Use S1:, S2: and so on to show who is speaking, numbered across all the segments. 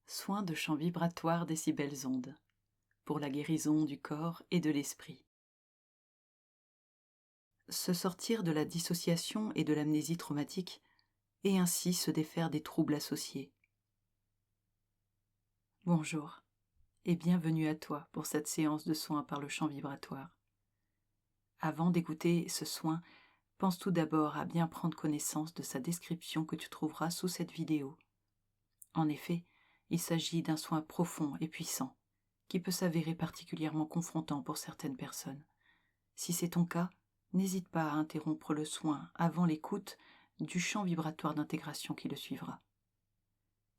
S1: Soins de chant vibratoire des si belles ondes, pour la guérison du corps et de l'esprit. Se sortir de la dissociation et de l'amnésie traumatique, et ainsi se défaire des troubles associés. Bonjour, et bienvenue à toi pour cette séance de soins par le chant vibratoire. Avant d'écouter ce soin, pense tout d'abord à bien prendre connaissance de sa description que tu trouveras sous cette vidéo. En effet, il s'agit d'un soin profond et puissant, qui peut s'avérer particulièrement confrontant pour certaines personnes. Si c'est ton cas, n'hésite pas à interrompre le soin avant l'écoute du chant vibratoire d'intégration qui le suivra.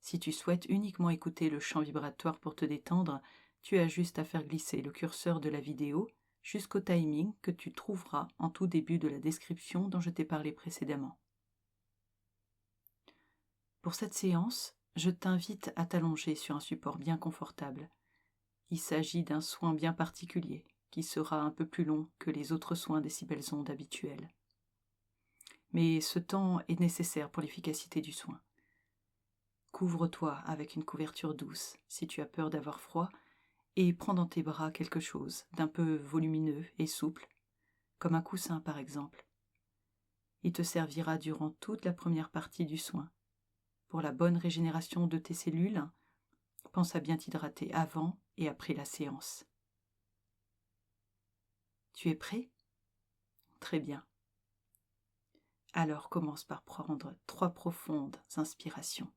S1: Si tu souhaites uniquement écouter le chant vibratoire pour te détendre, tu as juste à faire glisser le curseur de la vidéo jusqu'au timing que tu trouveras en tout début de la description dont je t'ai parlé précédemment. Pour cette séance, je t'invite à t'allonger sur un support bien confortable. Il s'agit d'un soin bien particulier, qui sera un peu plus long que les autres soins des si belles ondes habituels. Mais ce temps est nécessaire pour l'efficacité du soin. Couvre-toi avec une couverture douce si tu as peur d'avoir froid et prends dans tes bras quelque chose d'un peu volumineux et souple, comme un coussin par exemple. Il te servira durant toute la première partie du soin. Pour la bonne régénération de tes cellules, pense à bien t'hydrater avant et après la séance. Tu es prêt ? Très bien. Alors commence par prendre 3 profondes inspirations.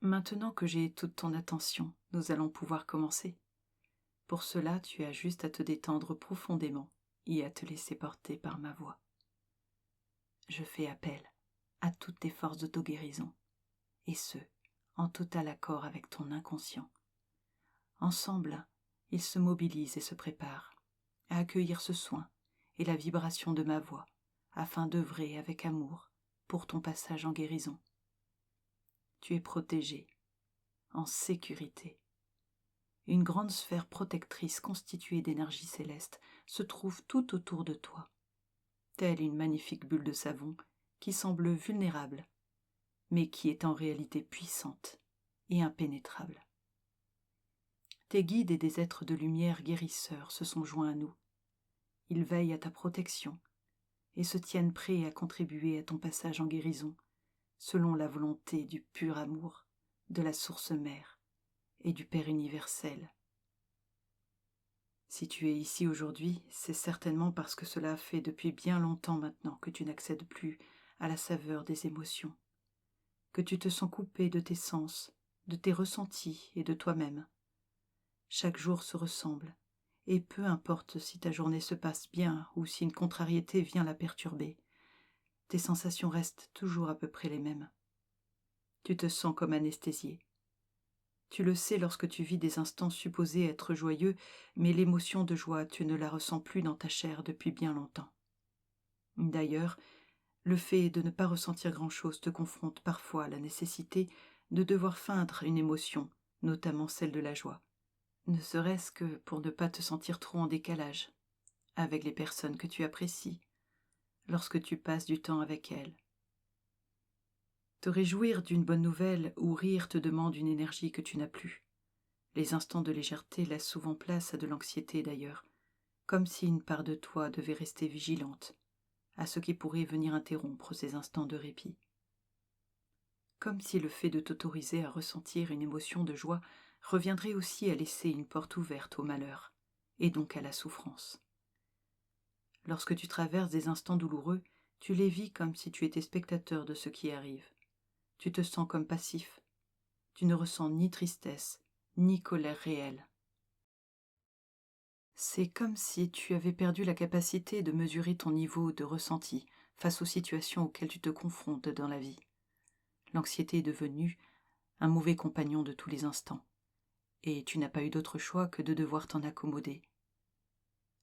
S1: Maintenant que j'ai toute ton attention, nous allons pouvoir commencer. Pour cela, tu as juste à te détendre profondément et à te laisser porter par ma voix. Je fais appel à toutes tes forces d'auto-guérison, et ce, en total accord avec ton inconscient. Ensemble, ils se mobilisent et se préparent à accueillir ce soin et la vibration de ma voix, afin d'œuvrer avec amour pour ton passage en guérison. Tu es protégé, en sécurité. Une grande sphère protectrice constituée d'énergie céleste se trouve tout autour de toi, telle une magnifique bulle de savon qui semble vulnérable, mais qui est en réalité puissante et impénétrable. Tes guides et des êtres de lumière guérisseurs se sont joints à nous. Ils veillent à ta protection et se tiennent prêts à contribuer à ton passage en guérison, selon la volonté du pur amour, de la source mère et du Père universel. Si tu es ici aujourd'hui, c'est certainement parce que cela fait depuis bien longtemps maintenant que tu n'accèdes plus à la saveur des émotions, que tu te sens coupé de tes sens, de tes ressentis et de toi-même. Chaque jour se ressemble, et peu importe si ta journée se passe bien ou si une contrariété vient la perturber, tes sensations restent toujours à peu près les mêmes. Tu te sens comme anesthésié. Tu le sais lorsque tu vis des instants supposés être joyeux, mais l'émotion de joie, tu ne la ressens plus dans ta chair depuis bien longtemps. D'ailleurs, le fait de ne pas ressentir grand-chose te confronte parfois à la nécessité de devoir feindre une émotion, notamment celle de la joie, ne serait-ce que pour ne pas te sentir trop en décalage avec les personnes que tu apprécies, lorsque tu passes du temps avec elles. Te réjouir d'une bonne nouvelle ou rire te demande une énergie que tu n'as plus. Les instants de légèreté laissent souvent place à de l'anxiété d'ailleurs, comme si une part de toi devait rester vigilante à ce qui pourrait venir interrompre ces instants de répit. Comme si le fait de t'autoriser à ressentir une émotion de joie reviendrait aussi à laisser une porte ouverte au malheur, et donc à la souffrance. Lorsque tu traverses des instants douloureux, tu les vis comme si tu étais spectateur de ce qui arrive. Tu te sens comme passif. Tu ne ressens ni tristesse, ni colère réelle. C'est comme si tu avais perdu la capacité de mesurer ton niveau de ressenti face aux situations auxquelles tu te confrontes dans la vie. L'anxiété est devenue un mauvais compagnon de tous les instants, et tu n'as pas eu d'autre choix que de devoir t'en accommoder.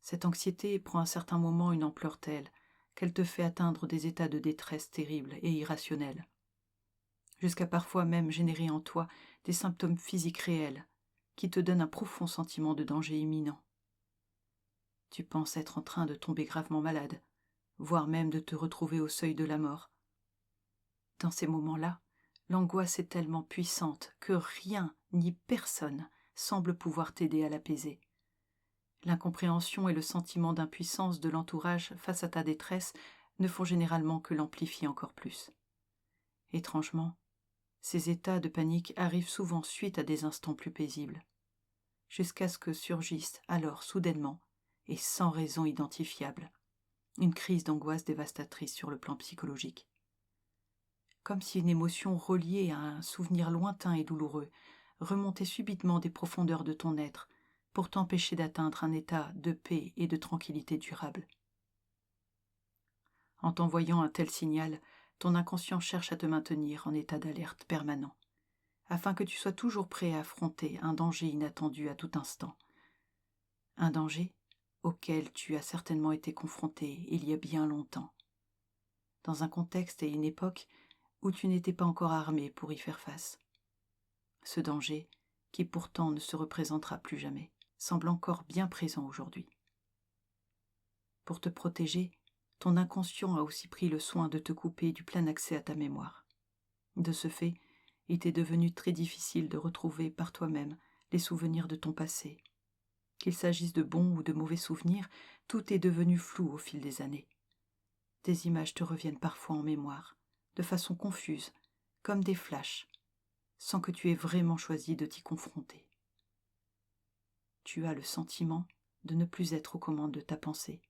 S1: Cette anxiété prend à certains moments une ampleur telle qu'elle te fait atteindre des états de détresse terribles et irrationnels, jusqu'à parfois même générer en toi des symptômes physiques réels qui te donnent un profond sentiment de danger imminent. Tu penses être en train de tomber gravement malade, voire même de te retrouver au seuil de la mort. Dans ces moments-là, l'angoisse est tellement puissante que rien ni personne semble pouvoir t'aider à l'apaiser. L'incompréhension et le sentiment d'impuissance de l'entourage face à ta détresse ne font généralement que l'amplifier encore plus. Étrangement, ces états de panique arrivent souvent suite à des instants plus paisibles, jusqu'à ce que surgisse alors soudainement, et sans raison identifiable, une crise d'angoisse dévastatrice sur le plan psychologique. Comme si une émotion reliée à un souvenir lointain et douloureux remontait subitement des profondeurs de ton être pour t'empêcher d'atteindre un état de paix et de tranquillité durable. En t'envoyant un tel signal, ton inconscient cherche à te maintenir en état d'alerte permanent, afin que tu sois toujours prêt à affronter un danger inattendu à tout instant. Un danger auquel tu as certainement été confronté il y a bien longtemps, dans un contexte et une époque où tu n'étais pas encore armé pour y faire face. Ce danger, qui pourtant ne se représentera plus jamais, semble encore bien présent aujourd'hui. Pour te protéger, ton inconscient a aussi pris le soin de te couper du plein accès à ta mémoire. De ce fait, il t'est devenu très difficile de retrouver par toi-même les souvenirs de ton passé. Qu'il s'agisse de bons ou de mauvais souvenirs, tout est devenu flou au fil des années. Des images te reviennent parfois en mémoire, de façon confuse, comme des flashs, sans que tu aies vraiment choisi de t'y confronter. Tu as le sentiment de ne plus être aux commandes de ta pensée.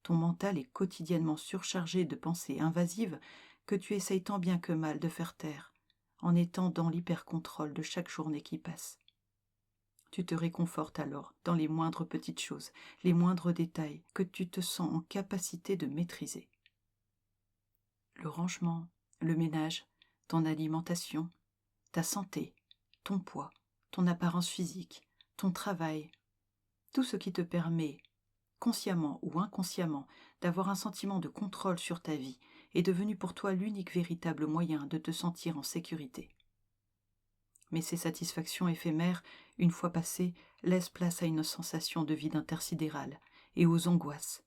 S1: Ton mental est quotidiennement surchargé de pensées invasives que tu essayes tant bien que mal de faire taire, en étant dans l'hyper-contrôle de chaque journée qui passe. Tu te réconfortes alors dans les moindres petites choses, les moindres détails que tu te sens en capacité de maîtriser. Le rangement, le ménage, ton alimentation, ta santé, ton poids, ton apparence physique, ton travail, tout ce qui te permet, consciemment ou inconsciemment, d'avoir un sentiment de contrôle sur ta vie est devenu pour toi l'unique véritable moyen de te sentir en sécurité. Mais ces satisfactions éphémères, une fois passées, laissent place à une sensation de vide intersidéral et aux angoisses.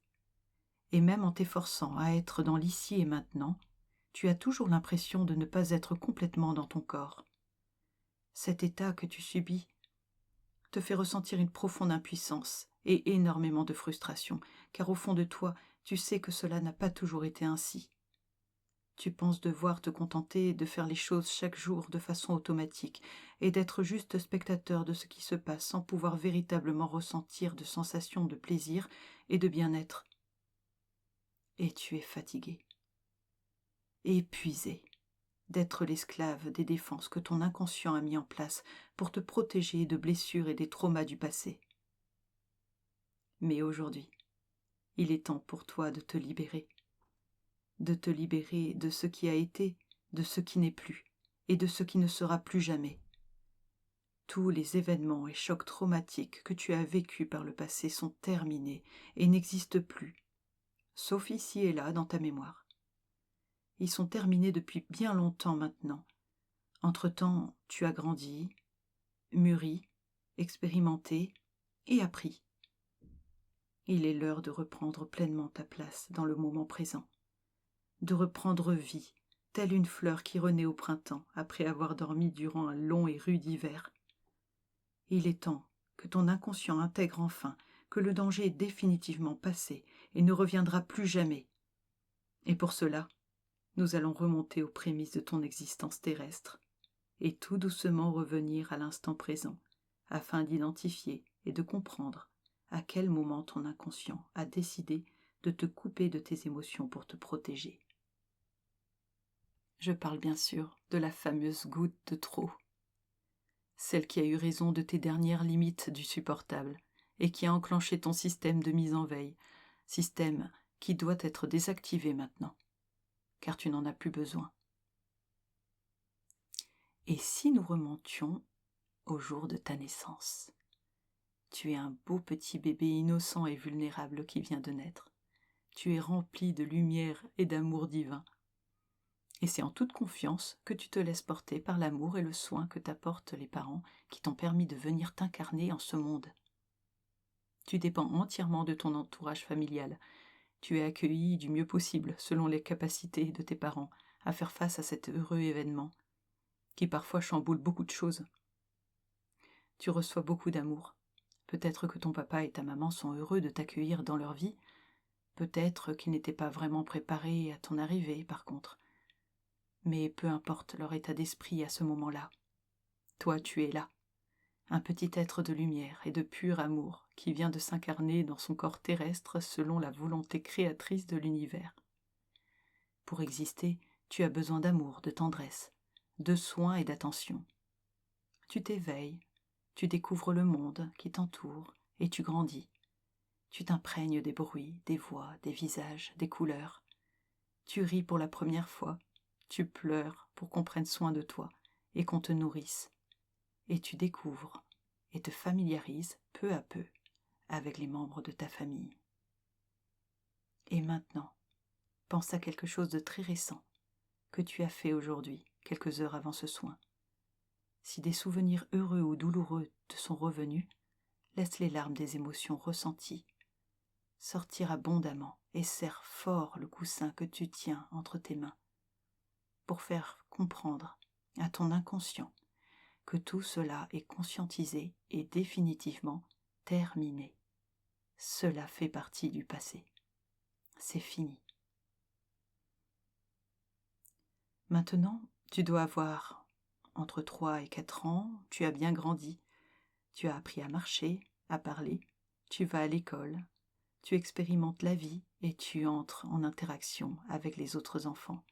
S1: Et même en t'efforçant à être dans l'ici et maintenant, tu as toujours l'impression de ne pas être complètement dans ton corps. Cet état que tu subis te fait ressentir une profonde impuissance et énormément de frustration, car au fond de toi, tu sais que cela n'a pas toujours été ainsi. Tu penses devoir te contenter de faire les choses chaque jour de façon automatique et d'être juste spectateur de ce qui se passe sans pouvoir véritablement ressentir de sensations de plaisir et de bien-être. Et tu es fatigué, épuisé d'être l'esclave des défenses que ton inconscient a mis en place pour te protéger de blessures et des traumas du passé. Mais aujourd'hui, il est temps pour toi de te libérer de ce qui a été, de ce qui n'est plus, et de ce qui ne sera plus jamais. Tous les événements et chocs traumatiques que tu as vécus par le passé sont terminés et n'existent plus, sauf ici et là dans ta mémoire. Ils sont terminés depuis bien longtemps maintenant. Entre-temps, tu as grandi, mûri, expérimenté et appris. Il est l'heure de reprendre pleinement ta place dans le moment présent, de reprendre vie, telle une fleur qui renaît au printemps après avoir dormi durant un long et rude hiver. Il est temps que ton inconscient intègre enfin que le danger est définitivement passé et ne reviendra plus jamais. Et pour cela, nous allons remonter aux prémices de ton existence terrestre et tout doucement revenir à l'instant présent afin d'identifier et de comprendre à quel moment ton inconscient a décidé de te couper de tes émotions pour te protéger. Je parle bien sûr de la fameuse goutte de trop, celle qui a eu raison de tes dernières limites du supportable et qui a enclenché ton système de mise en veille, système qui doit être désactivé maintenant, car tu n'en as plus besoin. Et si nous remontions au jour de ta naissance, Tu es un beau petit bébé innocent et vulnérable qui vient de naître. Tu es rempli de lumière et d'amour divin. Et c'est en toute confiance que tu te laisses porter par l'amour et le soin que t'apportent les parents qui t'ont permis de venir t'incarner en ce monde. Tu dépends entièrement de ton entourage familial. Tu es accueilli du mieux possible, selon les capacités de tes parents, à faire face à cet heureux événement, qui parfois chamboule beaucoup de choses. Tu reçois beaucoup d'amour. Peut-être que ton papa et ta maman sont heureux de t'accueillir dans leur vie. Peut-être qu'ils n'étaient pas vraiment préparés à ton arrivée, par contre. Mais peu importe leur état d'esprit à ce moment-là. Toi, tu es là. Un petit être de lumière et de pur amour qui vient de s'incarner dans son corps terrestre selon la volonté créatrice de l'univers. Pour exister, tu as besoin d'amour, de tendresse, de soins et d'attention. Tu t'éveilles, tu découvres le monde qui t'entoure et tu grandis. Tu t'imprègnes des bruits, des voix, des visages, des couleurs. Tu ris pour la première fois, tu pleures pour qu'on prenne soin de toi et qu'on te nourrisse. Et tu découvres et te familiarises peu à peu avec les membres de ta famille. Et maintenant, pense à quelque chose de très récent que tu as fait aujourd'hui, quelques heures avant ce soin. Si des souvenirs heureux ou douloureux te sont revenus, laisse les larmes des émotions ressenties sortir abondamment et serre fort le coussin que tu tiens entre tes mains pour faire comprendre à ton inconscient que tout cela est conscientisé et définitivement terminé. Cela fait partie du passé. C'est fini. Maintenant, tu dois avoir entre 3 et 4 ans, tu as bien grandi, tu as appris à marcher, à parler, tu vas à l'école, tu expérimentes la vie et tu entres en interaction avec les autres enfants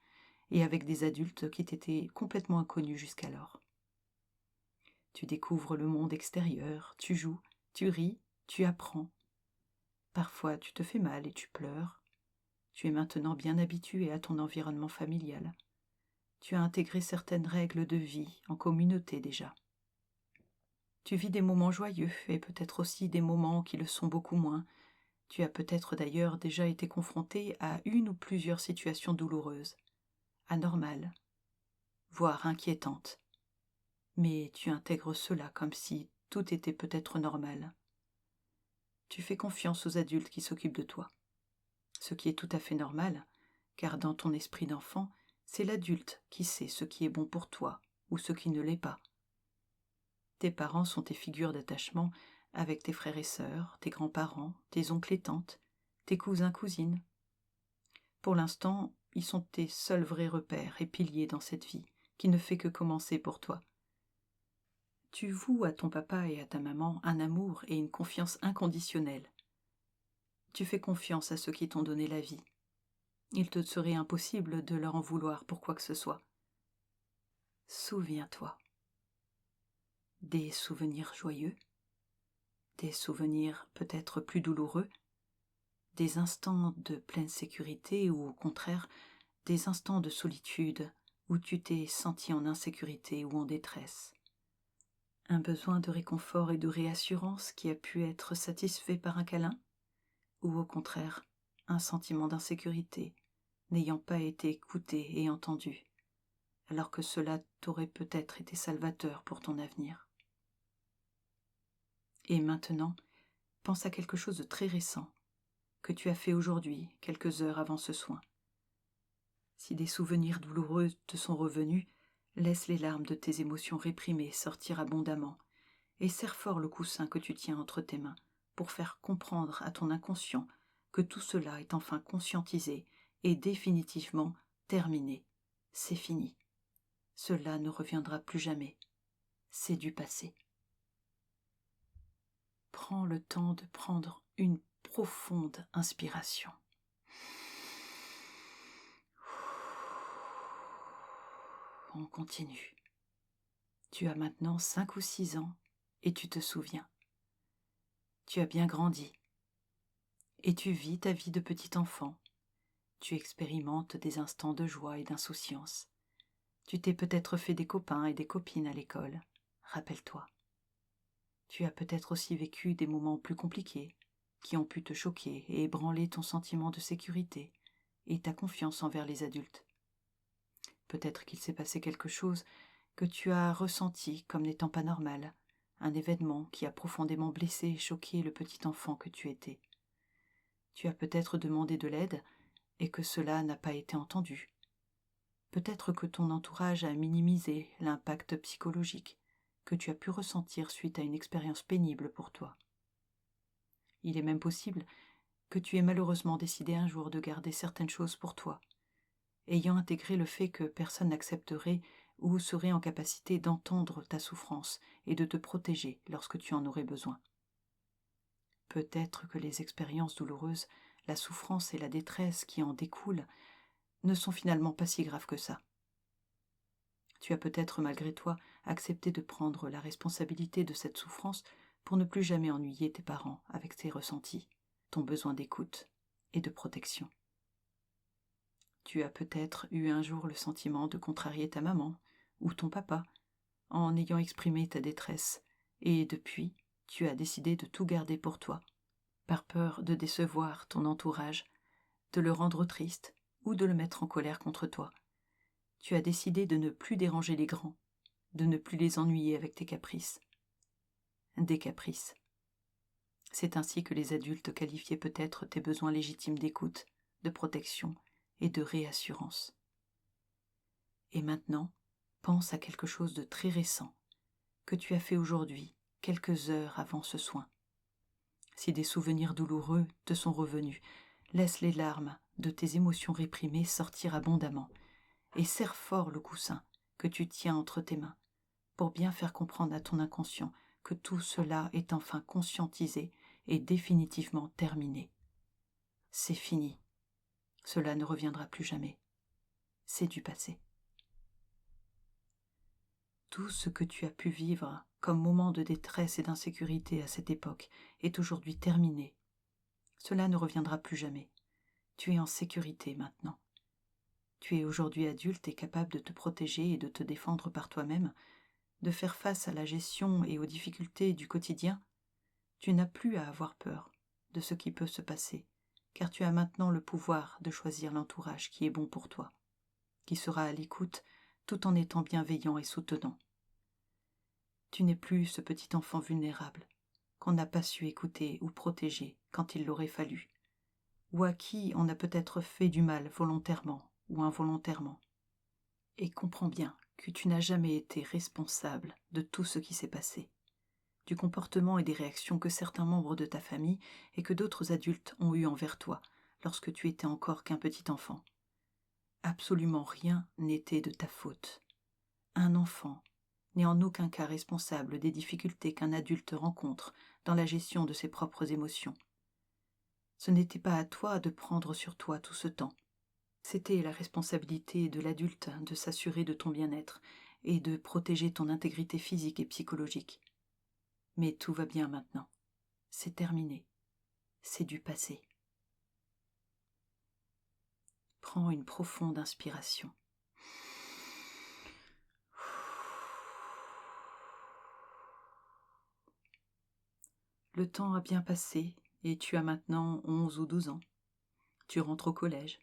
S1: et avec des adultes qui t'étaient complètement inconnus jusqu'alors. Tu découvres le monde extérieur, tu joues, tu ris, tu apprends. Parfois tu te fais mal et tu pleures. Tu es maintenant bien habitué à ton environnement familial. Tu as intégré certaines règles de vie en communauté déjà. Tu vis des moments joyeux et peut-être aussi des moments qui le sont beaucoup moins. Tu as peut-être d'ailleurs déjà été confronté à une ou plusieurs situations douloureuses, anormales, voire inquiétantes. Mais tu intègres cela comme si tout était peut-être normal. Tu fais confiance aux adultes qui s'occupent de toi. Ce qui est tout à fait normal, car dans ton esprit d'enfant, c'est l'adulte qui sait ce qui est bon pour toi ou ce qui ne l'est pas. Tes parents sont tes figures d'attachement avec tes frères et sœurs, tes grands-parents, tes oncles et tantes, tes cousins, cousines. Pour l'instant, ils sont tes seuls vrais repères et piliers dans cette vie, qui ne fait que commencer pour toi. Tu voues à ton papa et à ta maman un amour et une confiance inconditionnelle. Tu fais confiance à ceux qui t'ont donné la vie. Il te serait impossible de leur en vouloir pour quoi que ce soit. Souviens-toi. Des souvenirs joyeux, des souvenirs peut-être plus douloureux, des instants de pleine sécurité ou au contraire des instants de solitude où tu t'es senti en insécurité ou en détresse. Un besoin de réconfort et de réassurance qui a pu être satisfait par un câlin, ou au contraire un sentiment d'insécurité n'ayant pas été écouté et entendu, alors que cela t'aurait peut-être été salvateur pour ton avenir. Et maintenant, pense à quelque chose de très récent que tu as fait aujourd'hui, quelques heures avant ce soin. Si des souvenirs douloureux te sont revenus, laisse les larmes de tes émotions réprimées sortir abondamment et serre fort le coussin que tu tiens entre tes mains pour faire comprendre à ton inconscient que tout cela est enfin conscientisé et définitivement terminé. C'est fini. Cela ne reviendra plus jamais. C'est du passé. Prends le temps de prendre une profonde inspiration. On continue. Tu as maintenant 5 ou 6 ans et tu te souviens. Tu as bien grandi. Et tu vis ta vie de petit enfant. Tu expérimentes des instants de joie et d'insouciance. Tu t'es peut-être fait des copains et des copines à l'école. Rappelle-toi. Tu as peut-être aussi vécu des moments plus compliqués, qui ont pu te choquer et ébranler ton sentiment de sécurité et ta confiance envers les adultes. Peut-être qu'il s'est passé quelque chose que tu as ressenti comme n'étant pas normal, un événement qui a profondément blessé et choqué le petit enfant que tu étais. Tu as peut-être demandé de l'aide et que cela n'a pas été entendu. Peut-être que ton entourage a minimisé l'impact psychologique que tu as pu ressentir suite à une expérience pénible pour toi. Il est même possible que tu aies malheureusement décidé un jour de garder certaines choses pour toi, ayant intégré le fait que personne n'accepterait ou serait en capacité d'entendre ta souffrance et de te protéger lorsque tu en aurais besoin. Peut-être que les expériences douloureuses, la souffrance et la détresse qui en découlent ne sont finalement pas si graves que ça. Tu as peut-être malgré toi accepté de prendre la responsabilité de cette souffrance pour ne plus jamais ennuyer tes parents avec tes ressentis, ton besoin d'écoute et de protection. Tu as peut-être eu un jour le sentiment de contrarier ta maman ou ton papa en ayant exprimé ta détresse, et depuis, tu as décidé de tout garder pour toi, par peur de décevoir ton entourage, de le rendre triste ou de le mettre en colère contre toi. Tu as décidé de ne plus déranger les grands, de ne plus les ennuyer avec tes caprices. Des caprices. C'est ainsi que les adultes qualifiaient peut-être tes besoins légitimes d'écoute, de protection et de réassurance. Et maintenant, pense à quelque chose de très récent que tu as fait aujourd'hui, quelques heures avant ce soin. Si des souvenirs douloureux te sont revenus, laisse les larmes de tes émotions réprimées sortir abondamment et serre fort le coussin que tu tiens entre tes mains pour bien faire comprendre à ton inconscient que tout cela est enfin conscientisé et définitivement terminé. C'est fini. Cela ne reviendra plus jamais. C'est du passé. Tout ce que tu as pu vivre comme moment de détresse et d'insécurité à cette époque est aujourd'hui terminé. Cela ne reviendra plus jamais. Tu es en sécurité maintenant. Tu es aujourd'hui adulte et capable de te protéger et de te défendre par toi-même, de faire face à la gestion et aux difficultés du quotidien. Tu n'as plus à avoir peur de ce qui peut se passer, car tu as maintenant le pouvoir de choisir l'entourage qui est bon pour toi, qui sera à l'écoute tout en étant bienveillant et soutenant. Tu n'es plus ce petit enfant vulnérable qu'on n'a pas su écouter ou protéger quand il l'aurait fallu, ou à qui on a peut-être fait du mal volontairement ou involontairement. Et comprends bien que tu n'as jamais été responsable de tout ce qui s'est passé, du comportement et des réactions que certains membres de ta famille et que d'autres adultes ont eu envers toi lorsque tu étais encore qu'un petit enfant. Absolument rien n'était de ta faute. Un enfant n'est en aucun cas responsable des difficultés qu'un adulte rencontre dans la gestion de ses propres émotions. Ce n'était pas à toi de prendre sur toi tout ce temps. C'était la responsabilité de l'adulte de s'assurer de ton bien-être et de protéger ton intégrité physique et psychologique. Mais tout va bien maintenant. C'est terminé. C'est du passé. Prends une profonde inspiration. Le temps a bien passé et tu as maintenant 11 ou 12 ans. Tu rentres au collège.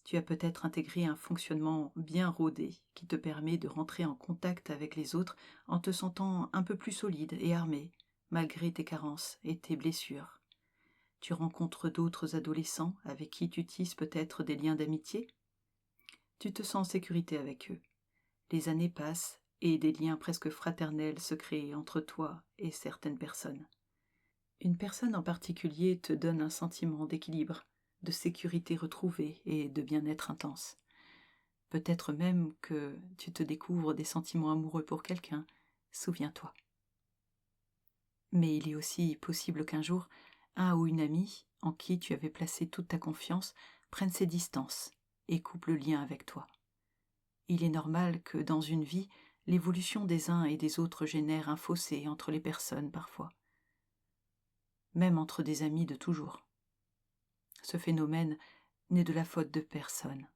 S1: Tu as peut-être intégré un fonctionnement bien rodé qui te permet de rentrer en contact avec les autres en te sentant un peu plus solide et armé, malgré tes carences et tes blessures. Tu rencontres d'autres adolescents avec qui tu tisses peut-être des liens d'amitié. Tu te sens en sécurité avec eux. Les années passent et des liens presque fraternels se créent entre toi et certaines personnes. Une personne en particulier te donne un sentiment d'équilibre, de sécurité retrouvée et de bien-être intense. Peut-être même que tu te découvres des sentiments amoureux pour quelqu'un, souviens-toi. Mais il est aussi possible qu'un jour, un ou une amie en qui tu avais placé toute ta confiance prenne ses distances et coupe le lien avec toi. Il est normal que dans une vie, l'évolution des uns et des autres génère un fossé entre les personnes parfois, même entre des amis de toujours. Ce phénomène n'est de la faute de personne,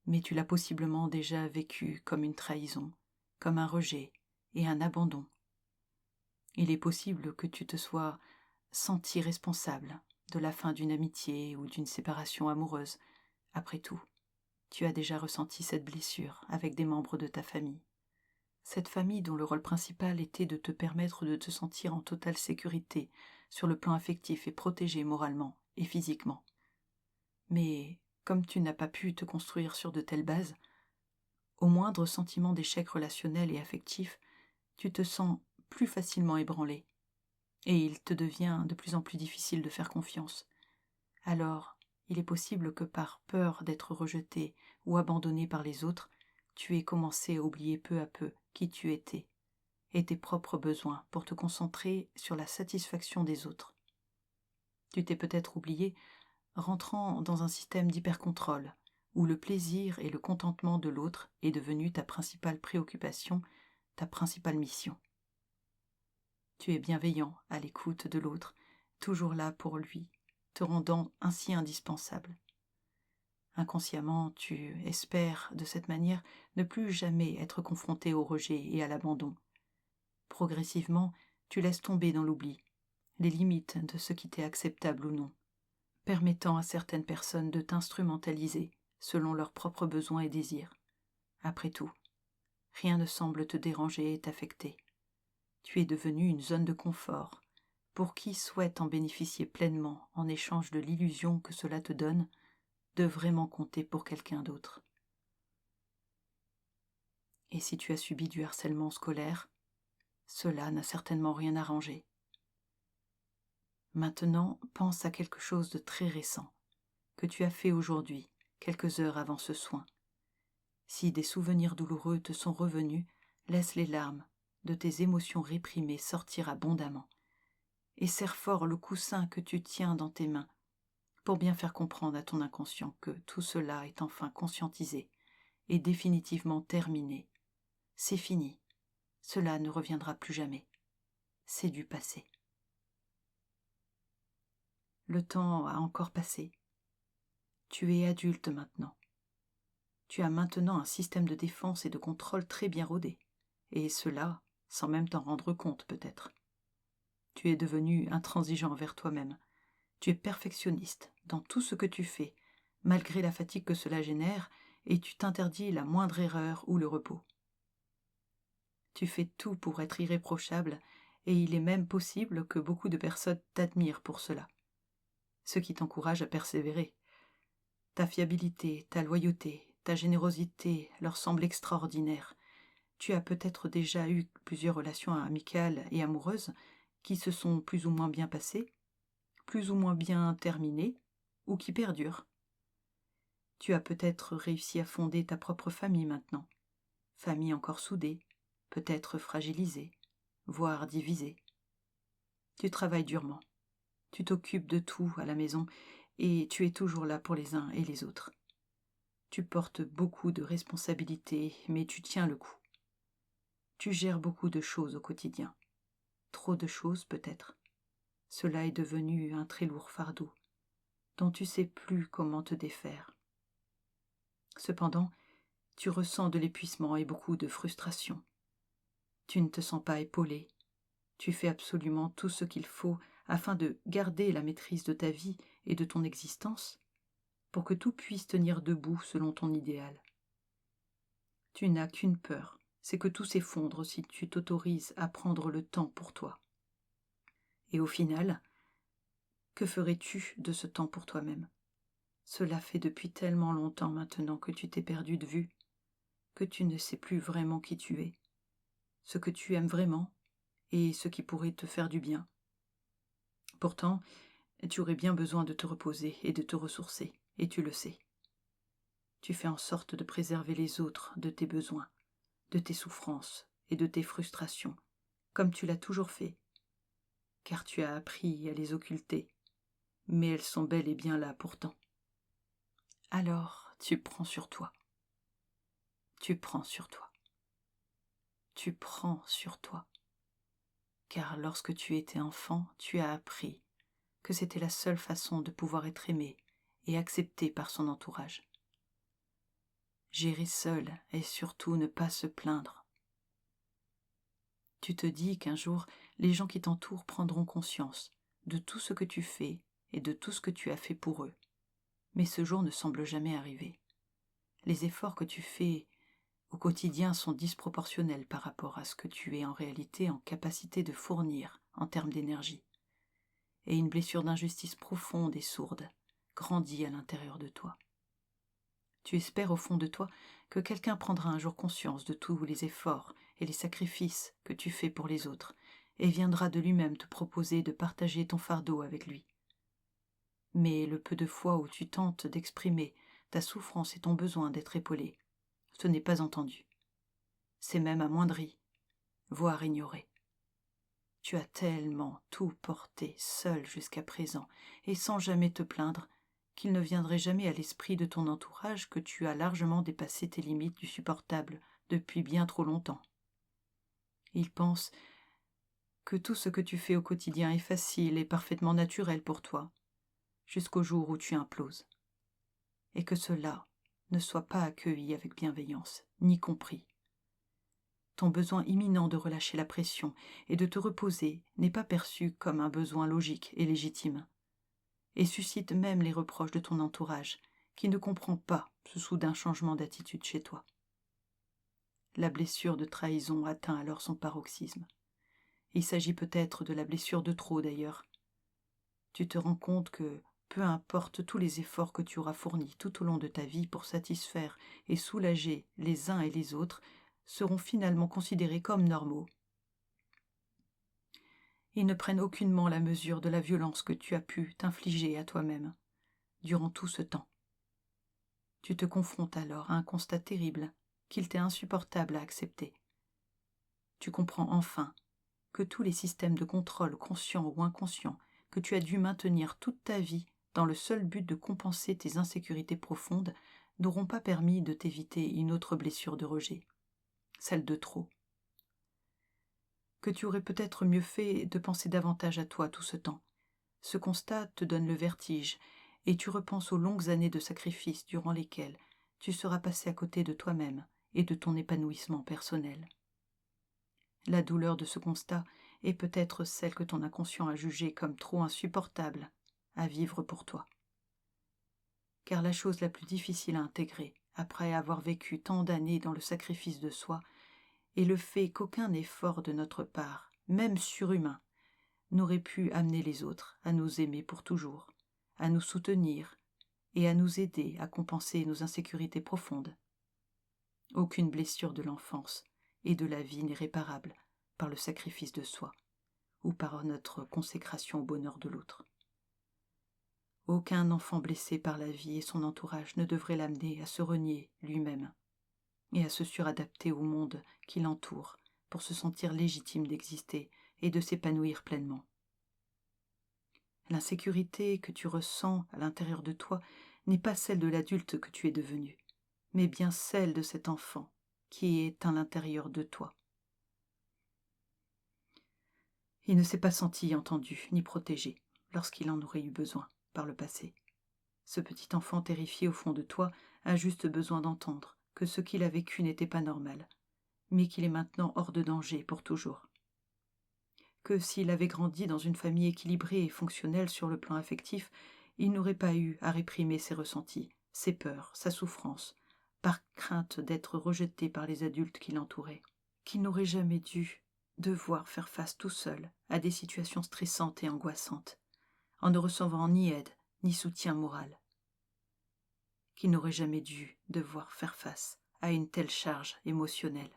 S1: mais tu l'as possiblement déjà vécu comme une trahison, comme un rejet et un abandon. Il est possible que tu te sois senti responsable de la fin d'une amitié ou d'une séparation amoureuse. Après tout, tu as déjà ressenti cette blessure avec des membres de ta famille. Cette famille dont le rôle principal était de te permettre de te sentir en totale sécurité sur le plan affectif et protégé moralement et physiquement. Mais comme tu n'as pas pu te construire sur de telles bases, au moindre sentiment d'échec relationnel et affectif, tu te sens plus facilement ébranlé, et il te devient de plus en plus difficile de faire confiance. Alors, il est possible que par peur d'être rejeté ou abandonné par les autres, tu aies commencé à oublier peu à peu qui tu étais et tes propres besoins pour te concentrer sur la satisfaction des autres. Tu t'es peut-être oublié rentrant dans un système d'hypercontrôle où le plaisir et le contentement de l'autre est devenu ta principale préoccupation, ta principale mission. Tu es bienveillant à l'écoute de l'autre, toujours là pour lui, te rendant ainsi indispensable. Inconsciemment, tu espères de cette manière ne plus jamais être confronté au rejet et à l'abandon. Progressivement, tu laisses tomber dans l'oubli les limites de ce qui t'est acceptable ou non, permettant à certaines personnes de t'instrumentaliser selon leurs propres besoins et désirs. Après tout, rien ne semble te déranger et t'affecter. Tu es devenu une zone de confort. Pour qui souhaite en bénéficier pleinement en échange de l'illusion que cela te donne de vraiment compter pour quelqu'un d'autre. Et si tu as subi du harcèlement scolaire, cela n'a certainement rien arrangé. Maintenant, pense à quelque chose de très récent, que tu as fait aujourd'hui, quelques heures avant ce soin. Si des souvenirs douloureux te sont revenus, laisse les larmes de tes émotions réprimées sortir abondamment, et serre fort le coussin que tu tiens dans tes mains, pour bien faire comprendre à ton inconscient que tout cela est enfin conscientisé et définitivement terminé. C'est fini, cela ne reviendra plus jamais. C'est du passé. Le temps a encore passé. Tu es adulte maintenant. Tu as maintenant un système de défense et de contrôle très bien rodé, et cela sans même t'en rendre compte peut-être. Tu es devenu intransigeant envers toi-même. Tu es perfectionniste dans tout ce que tu fais, malgré la fatigue que cela génère, et tu t'interdis la moindre erreur ou le repos. Tu fais tout pour être irréprochable, et il est même possible que beaucoup de personnes t'admirent pour cela, ce qui t'encourage à persévérer. Ta fiabilité, ta loyauté, ta générosité leur semblent extraordinaires. Tu as peut-être déjà eu plusieurs relations amicales et amoureuses qui se sont plus ou moins bien passées, plus ou moins bien terminées, ou qui perdurent. Tu as peut-être réussi à fonder ta propre famille maintenant, famille encore soudée, peut-être fragilisée, voire divisée. Tu travailles durement, tu t'occupes de tout à la maison, et tu es toujours là pour les uns et les autres. Tu portes beaucoup de responsabilités, mais tu tiens le coup. Tu gères beaucoup de choses au quotidien. Trop de choses peut-être. Cela est devenu un très lourd fardeau, dont tu sais plus comment te défaire. Cependant, tu ressens de l'épuisement et beaucoup de frustration. Tu ne te sens pas épaulé. Tu fais absolument tout ce qu'il faut afin de garder la maîtrise de ta vie et de ton existence, pour que tout puisse tenir debout selon ton idéal. Tu n'as qu'une peur, c'est que tout s'effondre si tu t'autorises à prendre le temps pour toi. Et au final, que ferais-tu de ce temps pour toi-même ? Cela fait depuis tellement longtemps maintenant que tu t'es perdu de vue, que tu ne sais plus vraiment qui tu es, ce que tu aimes vraiment et ce qui pourrait te faire du bien. Pourtant, tu aurais bien besoin de te reposer et de te ressourcer, et tu le sais. Tu fais en sorte de préserver les autres de tes besoins, de tes souffrances et de tes frustrations, comme tu l'as toujours fait, car tu as appris à les occulter, mais elles sont bel et bien là pourtant. Alors tu prends sur toi. Tu prends sur toi. Tu prends sur toi. Car lorsque tu étais enfant, tu as appris que c'était la seule façon de pouvoir être aimé et accepté par son entourage. Gérer seul et surtout ne pas se plaindre. Tu te dis qu'un jour, les gens qui t'entourent prendront conscience de tout ce que tu fais et de tout ce que tu as fait pour eux. Mais ce jour ne semble jamais arriver. Les efforts que tu fais au quotidien sont disproportionnels par rapport à ce que tu es en réalité en capacité de fournir en termes d'énergie. Et une blessure d'injustice profonde et sourde grandit à l'intérieur de toi. Tu espères au fond de toi que quelqu'un prendra un jour conscience de tous les efforts et les sacrifices que tu fais pour les autres et viendra de lui-même te proposer de partager ton fardeau avec lui. Mais le peu de fois où tu tentes d'exprimer ta souffrance et ton besoin d'être épaulé, ce n'est pas entendu. C'est même amoindri, voire ignoré. Tu as tellement tout porté seul jusqu'à présent et sans jamais te plaindre qu'il ne viendrait jamais à l'esprit de ton entourage que tu as largement dépassé tes limites du supportable depuis bien trop longtemps. Ils pensent que tout ce que tu fais au quotidien est facile et parfaitement naturel pour toi, jusqu'au jour où tu imploses, et que cela ne soit pas accueilli avec bienveillance, ni compris. Ton besoin imminent de relâcher la pression et de te reposer n'est pas perçu comme un besoin logique et légitime, et suscite même les reproches de ton entourage, qui ne comprend pas ce soudain changement d'attitude chez toi. La blessure de trahison atteint alors son paroxysme. Il s'agit peut-être de la blessure de trop d'ailleurs. Tu te rends compte que, peu importe tous les efforts que tu auras fournis tout au long de ta vie pour satisfaire et soulager les uns et les autres, seront finalement considérés comme normaux. Ils ne prennent aucunement la mesure de la violence que tu as pu t'infliger à toi-même durant tout ce temps. Tu te confrontes alors à un constat terrible qu'il t'est insupportable à accepter. Tu comprends enfin que tous les systèmes de contrôle, conscients ou inconscients, que tu as dû maintenir toute ta vie dans le seul but de compenser tes insécurités profondes, n'auront pas permis de t'éviter une autre blessure de rejet, celle de trop. Que tu aurais peut-être mieux fait de penser davantage à toi tout ce temps. Ce constat te donne le vertige, et tu repenses aux longues années de sacrifice durant lesquelles tu seras passé à côté de toi-même et de ton épanouissement personnel. La douleur de ce constat est peut-être celle que ton inconscient a jugée comme trop insupportable à vivre pour toi. Car la chose la plus difficile à intégrer, après avoir vécu tant d'années dans le sacrifice de soi, est le fait qu'aucun effort de notre part, même surhumain, n'aurait pu amener les autres à nous aimer pour toujours, à nous soutenir et à nous aider à compenser nos insécurités profondes. Aucune blessure de l'enfance et de la vie n'est réparable par le sacrifice de soi ou par notre consécration au bonheur de l'autre. Aucun enfant blessé par la vie et son entourage ne devrait l'amener à se renier lui-même et à se suradapter au monde qui l'entoure pour se sentir légitime d'exister et de s'épanouir pleinement. L'insécurité que tu ressens à l'intérieur de toi n'est pas celle de l'adulte que tu es devenu, mais bien celle de cet enfant qui est à l'intérieur de toi. Il ne s'est pas senti entendu ni protégé lorsqu'il en aurait eu besoin par le passé. Ce petit enfant terrifié au fond de toi a juste besoin d'entendre que ce qu'il a vécu n'était pas normal, mais qu'il est maintenant hors de danger pour toujours. Que s'il avait grandi dans une famille équilibrée et fonctionnelle sur le plan affectif, il n'aurait pas eu à réprimer ses ressentis, ses peurs, sa souffrance, par crainte d'être rejeté par les adultes qui l'entouraient, qu'il n'aurait jamais dû devoir faire face tout seul à des situations stressantes et angoissantes, en ne recevant ni aide ni soutien moral, qu'il n'aurait jamais dû devoir faire face à une telle charge émotionnelle,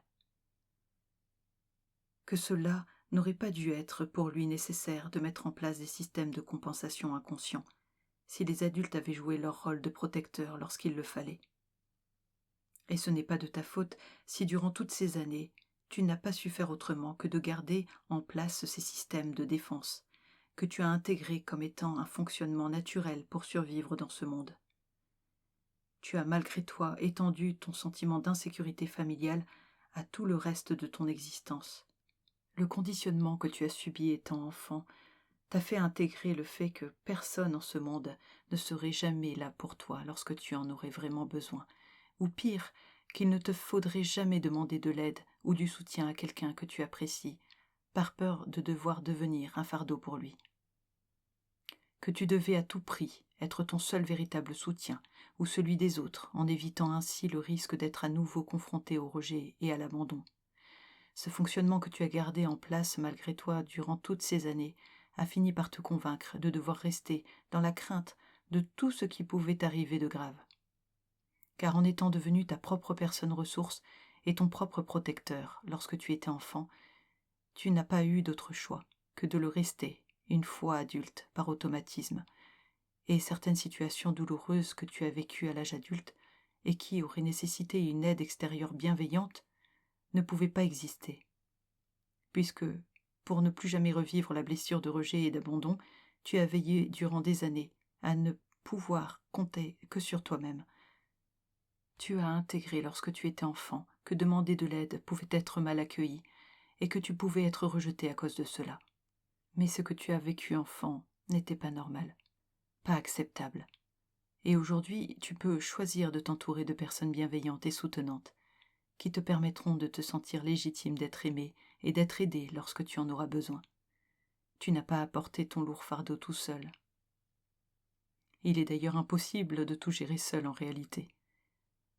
S1: que cela n'aurait pas dû être pour lui nécessaire de mettre en place des systèmes de compensation inconscients, si les adultes avaient joué leur rôle de protecteur lorsqu'il le fallait. Et ce n'est pas de ta faute si durant toutes ces années, tu n'as pas su faire autrement que de garder en place ces systèmes de défense, que tu as intégrés comme étant un fonctionnement naturel pour survivre dans ce monde. Tu as malgré toi étendu ton sentiment d'insécurité familiale à tout le reste de ton existence. Le conditionnement que tu as subi étant enfant t'a fait intégrer le fait que personne en ce monde ne serait jamais là pour toi lorsque tu en aurais vraiment besoin, ou pire, qu'il ne te faudrait jamais demander de l'aide ou du soutien à quelqu'un que tu apprécies, par peur de devoir devenir un fardeau pour lui. Que tu devais à tout prix être ton seul véritable soutien, ou celui des autres, en évitant ainsi le risque d'être à nouveau confronté au rejet et à l'abandon. Ce fonctionnement que tu as gardé en place malgré toi durant toutes ces années a fini par te convaincre de devoir rester dans la crainte de tout ce qui pouvait t'arriver de grave. Car en étant devenu ta propre personne ressource et ton propre protecteur lorsque tu étais enfant, tu n'as pas eu d'autre choix que de le rester une fois adulte par automatisme, et certaines situations douloureuses que tu as vécues à l'âge adulte et qui auraient nécessité une aide extérieure bienveillante ne pouvaient pas exister, puisque, pour ne plus jamais revivre la blessure de rejet et d'abandon, tu as veillé durant des années à ne pouvoir compter que sur toi-même. Tu as intégré lorsque tu étais enfant que demander de l'aide pouvait être mal accueilli et que tu pouvais être rejeté à cause de cela. Mais ce que tu as vécu enfant n'était pas normal, pas acceptable. Et aujourd'hui, tu peux choisir de t'entourer de personnes bienveillantes et soutenantes, qui te permettront de te sentir légitime d'être aimé et d'être aidé lorsque tu en auras besoin. Tu n'as pas à porter ton lourd fardeau tout seul. Il est d'ailleurs impossible de tout gérer seul en réalité.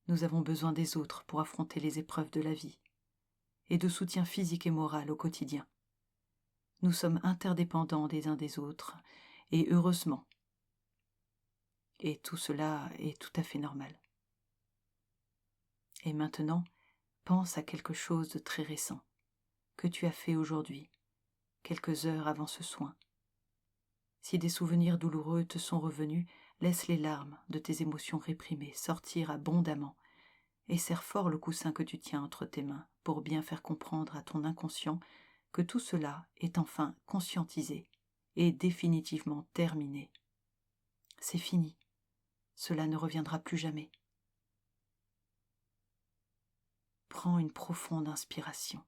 S1: Nous avons besoin des autres pour affronter les épreuves de la vie, et de soutien physique et moral au quotidien. Nous sommes interdépendants des uns des autres, et heureusement. Et tout cela est tout à fait normal. Et maintenant, pense à quelque chose de très récent, que tu as fait aujourd'hui, quelques heures avant ce soin. Si des souvenirs douloureux te sont revenus, laisse les larmes de tes émotions réprimées sortir abondamment et serre fort le coussin que tu tiens entre tes mains pour bien faire comprendre à ton inconscient que tout cela est enfin conscientisé et définitivement terminé. C'est fini. Cela ne reviendra plus jamais. Prends une profonde inspiration.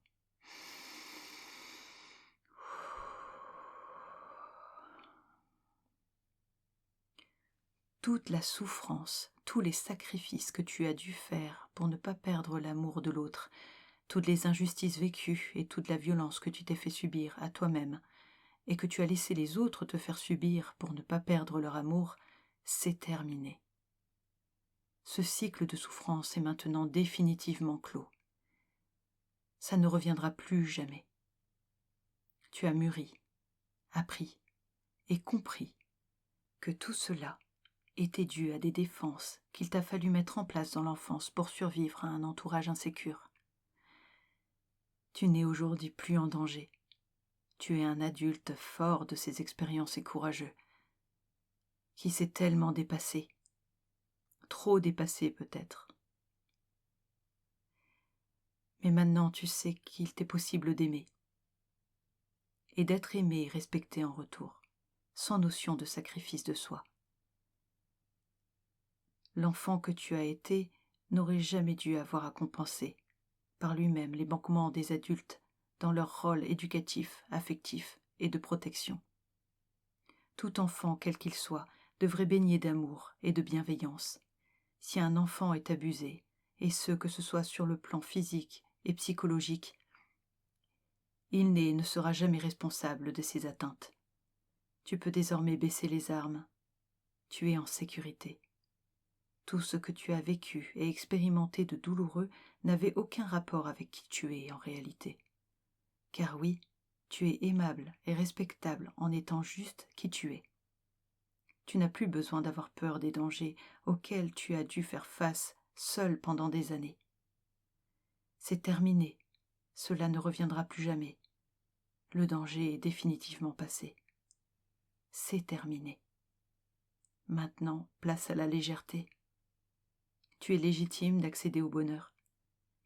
S1: Toute la souffrance, tous les sacrifices que tu as dû faire pour ne pas perdre l'amour de l'autre, toutes les injustices vécues et toute la violence que tu t'es fait subir à toi-même et que tu as laissé les autres te faire subir pour ne pas perdre leur amour, c'est terminé. Ce cycle de souffrance est maintenant définitivement clos. Ça ne reviendra plus jamais. Tu as mûri, appris et compris que tout cela était dû à des défenses qu'il t'a fallu mettre en place dans l'enfance pour survivre à un entourage insécure. Tu n'es aujourd'hui plus en danger. Tu es un adulte fort de ses expériences et courageux, qui s'est tellement dépassé, trop dépassé peut-être. Mais maintenant tu sais qu'il t'est possible d'aimer, et d'être aimé et respecté en retour, sans notion de sacrifice de soi. L'enfant que tu as été n'aurait jamais dû avoir à compenser par lui-même les manquements des adultes dans leur rôle éducatif, affectif et de protection. Tout enfant, quel qu'il soit, devrait baigner d'amour et de bienveillance. Si un enfant est abusé, et ce que ce soit sur le plan physique et psychologique, il n'est et ne sera jamais responsable de ses atteintes. Tu peux désormais baisser les armes. Tu es en sécurité. Tout ce que tu as vécu et expérimenté de douloureux n'avait aucun rapport avec qui tu es en réalité. Car oui, tu es aimable et respectable en étant juste qui tu es. Tu n'as plus besoin d'avoir peur des dangers auxquels tu as dû faire face seul pendant des années. C'est terminé, cela ne reviendra plus jamais. Le danger est définitivement passé. C'est terminé. Maintenant, place à la légèreté. Tu es légitime d'accéder au bonheur,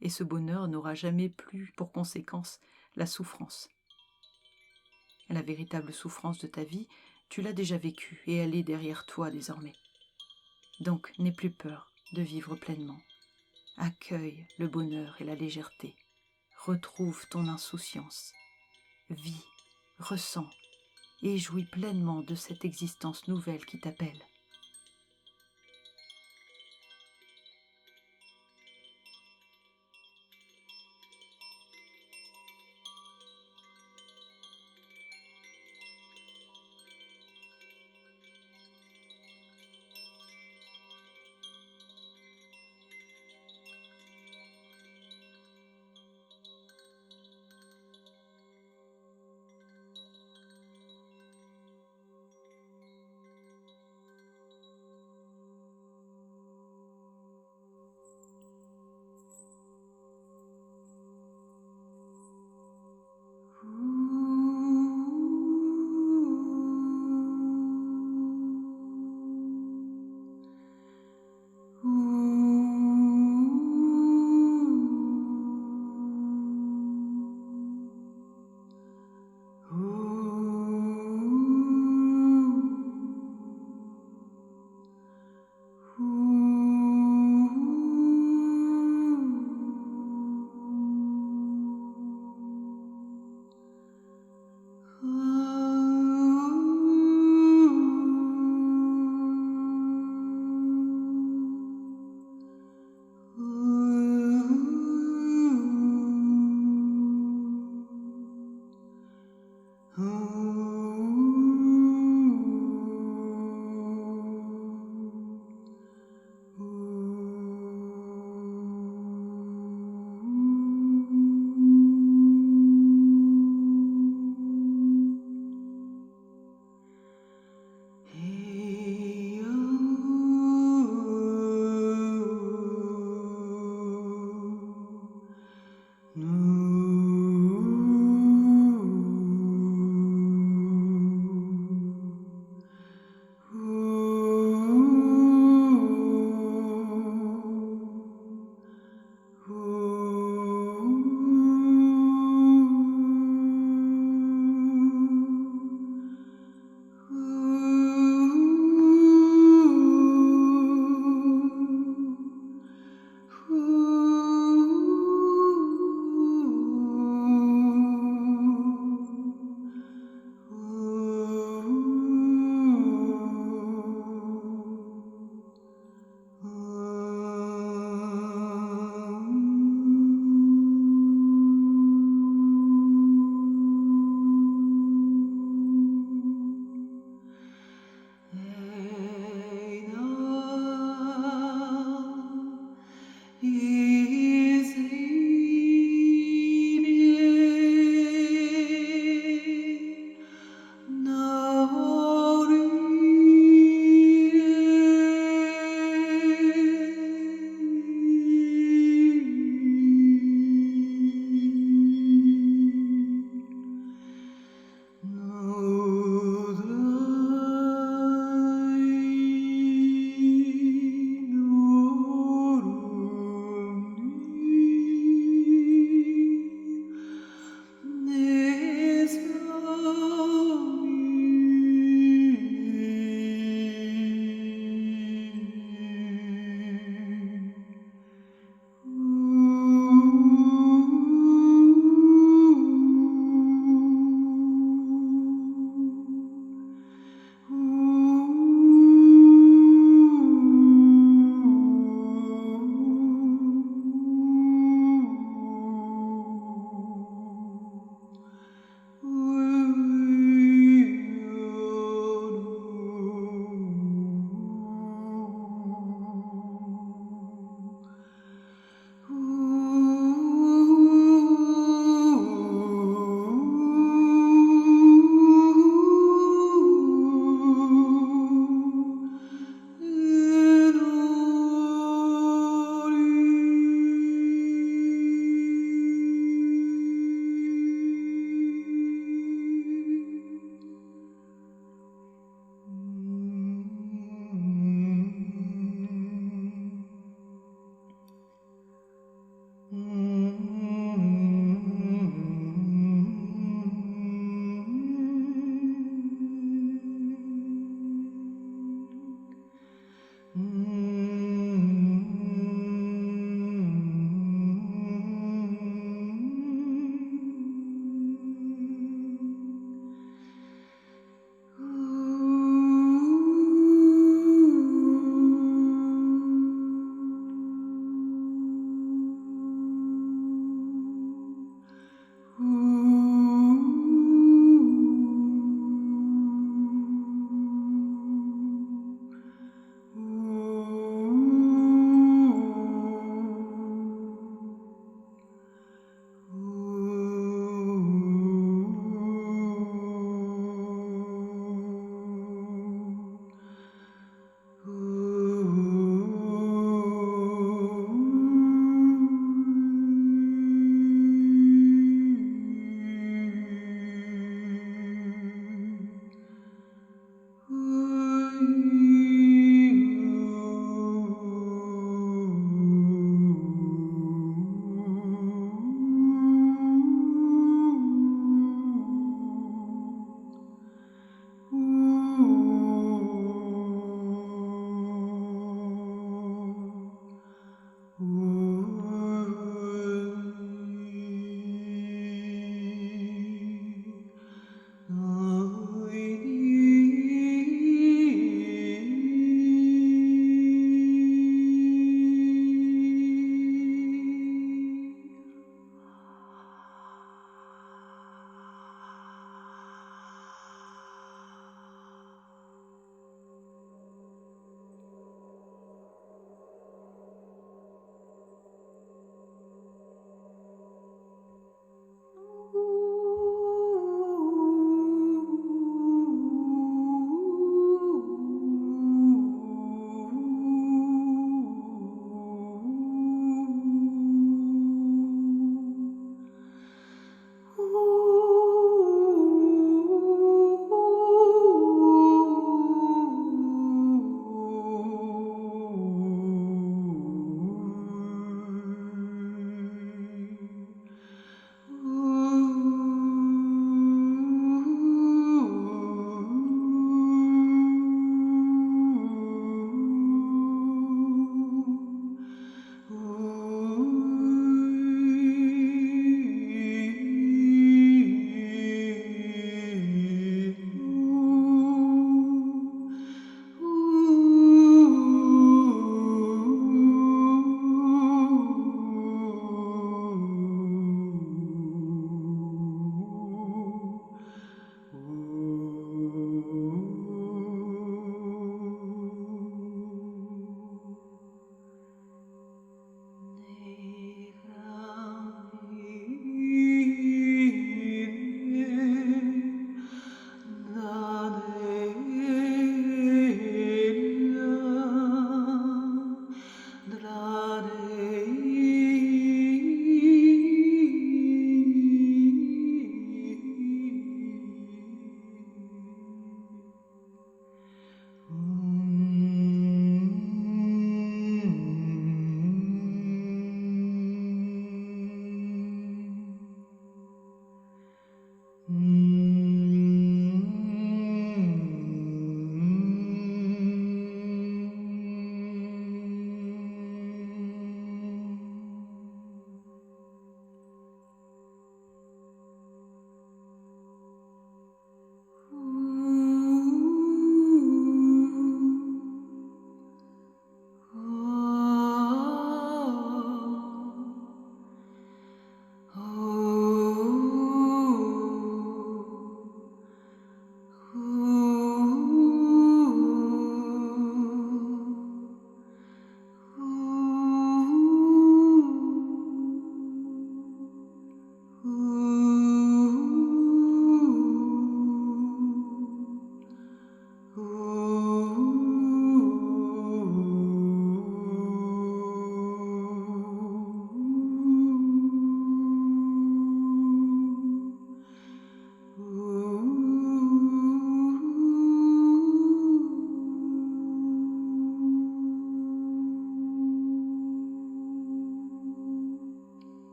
S1: et ce bonheur n'aura jamais plus pour conséquence la souffrance. La véritable souffrance de ta vie, tu l'as déjà vécue et elle est derrière toi désormais. Donc n'aie plus peur de vivre pleinement. Accueille le bonheur et la légèreté. Retrouve ton insouciance. Vis, ressens et jouis pleinement de cette existence nouvelle qui t'appelle.